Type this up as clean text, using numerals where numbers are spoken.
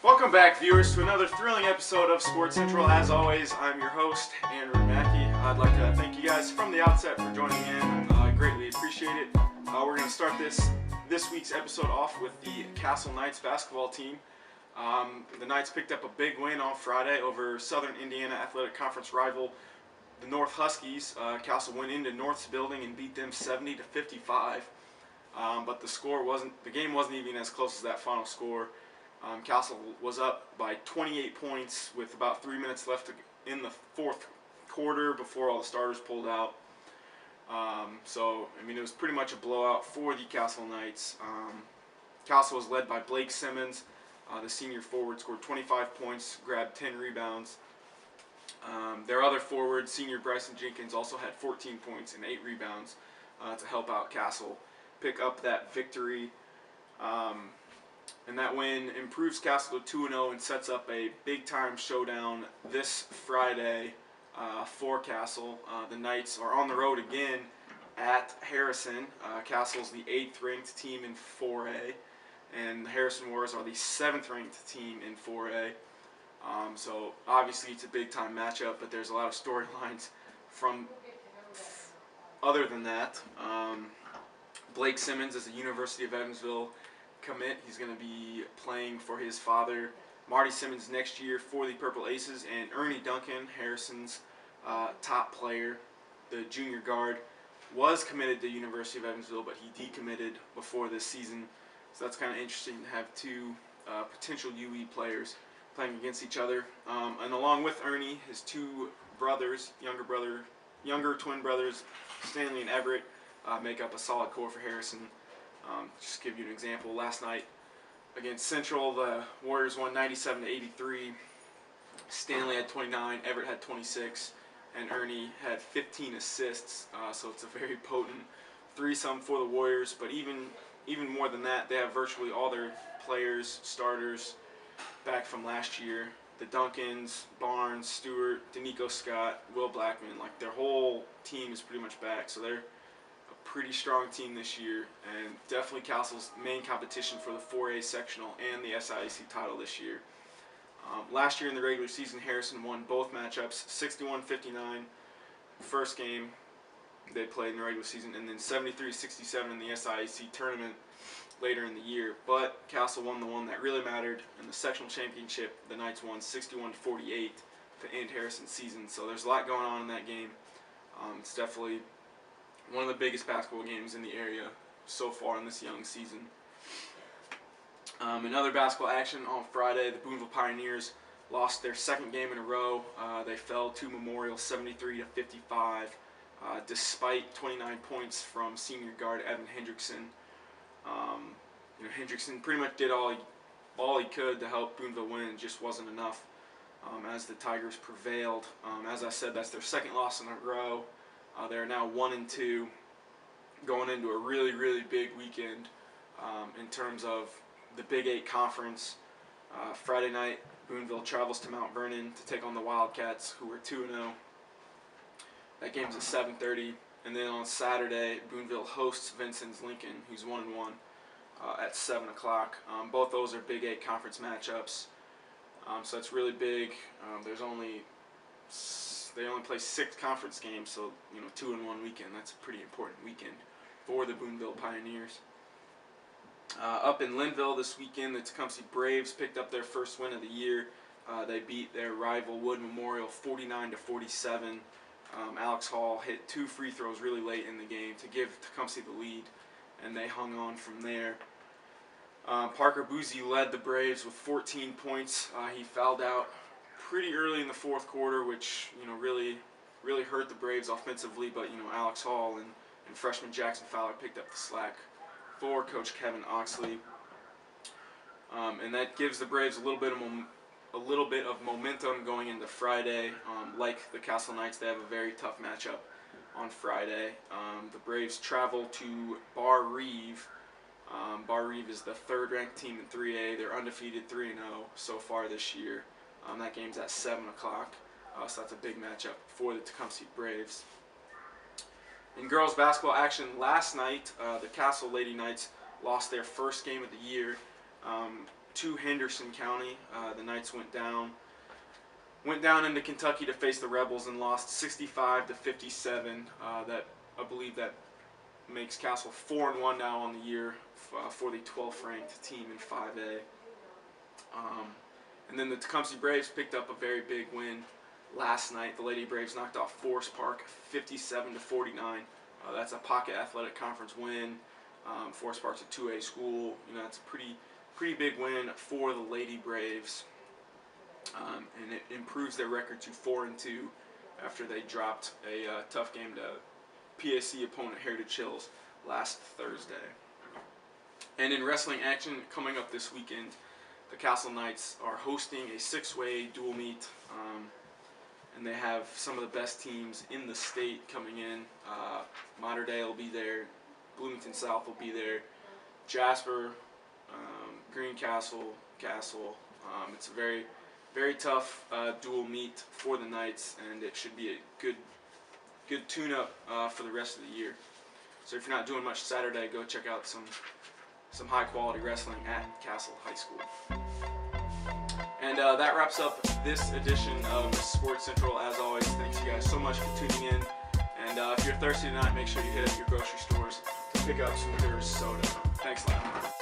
Welcome back, viewers, to another thrilling episode of Sports Central. As always, I'm your host, Andrew Mackey. I'd like to thank you guys from the outset for joining in. I greatly appreciate it. We're going to start this week's episode off with the Castle Knights basketball team. The Knights picked up a big win on Friday over Southern Indiana Athletic Conference rival, the North Huskies. Castle went into North's building and beat them 70-55. But the game wasn't even as close as that final score. Castle was up by 28 points with about 3 minutes left in the fourth quarter before all the starters pulled out. It was pretty much a blowout for the Castle Knights. Castle was led by Blake Simmons. The senior forward scored 25 points, grabbed 10 rebounds. Their other forward, senior Bryson Jenkins, also had 14 points and 8 rebounds to help out Castle pick up that victory. And that win improves Castle to 2-0 and sets up a big-time showdown this Friday for Castle. The Knights are on the road again at Harrison. Castle's the 8th-ranked team in 4A, and the Harrison Warriors are the 7th-ranked team in 4A. So obviously it's a big-time matchup, but there's a lot of storylines from other than that. Blake Simmons is a University of Evansville commit. He's going to be playing for his father, Marty Simmons, next year for the Purple Aces. And Ernie Duncan, Harrison's top player, the junior guard, was committed to University of Evansville, but he decommitted before this season. So that's kind of interesting to have two potential UE players playing against each other. And along with Ernie, his two brothers, younger twin brothers, Stanley and Everett, make up a solid core for Harrison. Just to give you an example, last night against Central, the Warriors won 97-83. Stanley had 29, Everett had 26, and Ernie had 15 assists. So it's a very potent threesome for the Warriors. But even more than that, they have virtually all their players, starters, back from last year. The Duncans, Barnes, Stewart, Danico Scott, Will Blackman, like their whole team is pretty much back. So they're pretty strong team this year, and definitely Castle's main competition for the 4A sectional and the SIAC title this year. Last year in the regular season, Harrison won both matchups, 61-59 first game they played in the regular season, and then 73-67 in the SIAC tournament later in the year. But Castle won the one that really mattered in the sectional championship. The Knights won 61-48 to end Harrison's season. So there's a lot going on in that game. It's definitely one of the biggest basketball games in the area so far in this young season. In other basketball action on Friday, the Boonville Pioneers lost their second game in a row. They fell to Memorial 73-55, despite 29 points from senior guard Evan Hendrickson. Hendrickson pretty much did all he could to help Boonville win. It just wasn't enough as the Tigers prevailed. As I said, that's their second loss in a row. They're now 1-2, going into a really, really big weekend in terms of the Big 8 Conference. Friday night, Boonville travels to Mount Vernon to take on the Wildcats, who are 2-0. That game's at 7:30. And then on Saturday, Boonville hosts Vincennes Lincoln, who's 1-1, at 7 o'clock. Both those are Big 8 Conference matchups, so it's really big. They only play 6 conference games, so 2 in 1 weekend. That's a pretty important weekend for the Boonville Pioneers. Up in Linville this weekend, the Tecumseh Braves picked up their first win of the year. They beat their rival Wood Memorial 49-47. Alex Hall hit 2 free throws really late in the game to give Tecumseh the lead, and they hung on from there. Parker Boozy led the Braves with 14 points. He fouled out pretty early in the fourth quarter, which really hurt the Braves offensively. But Alex Hall and freshman Jackson Fowler picked up the slack for Coach Kevin Oxley, and that gives the Braves a little bit of momentum going into Friday. Like the Castle Knights, they have a very tough matchup on Friday. The Braves travel to Bar Reeve. Bar Reeve is the 3rd-ranked team in 3A. They're undefeated 3-0 so far this year. That game's at 7 o'clock, so that's a big matchup for the Tecumseh Braves. In girls basketball action last night, the Castle Lady Knights lost their first game of the year. to Henderson County. The Knights went down into Kentucky to face the Rebels and lost 65-57. That I believe that makes Castle 4-1 now on the year for the 12th ranked team in 5A. And then the Tecumseh Braves picked up a very big win last night. The Lady Braves knocked off Forest Park 57-49. That's a Pocket Athletic Conference win. Forest Park's a 2A school. That's a pretty big win for the Lady Braves. And it improves their record to 4-2 after they dropped a tough game to PAC opponent Heritage Hills last Thursday. And in wrestling action coming up this weekend, the Castle Knights are hosting a 6-way dual meet, and they have some of the best teams in the state coming in. Mater Dei will be there, Bloomington South will be there, Jasper, Greencastle, Castle. It's a very tough dual meet for the Knights, and it should be a good tune-up for the rest of the year. So if you're not doing much Saturday, go check out some high-quality wrestling at Castle High School. And that wraps up this edition of Sports Central. As always, thanks you guys so much for tuning in. And if you're thirsty tonight, make sure you hit up your grocery stores to pick up some Coors Soda. Thanks a lot.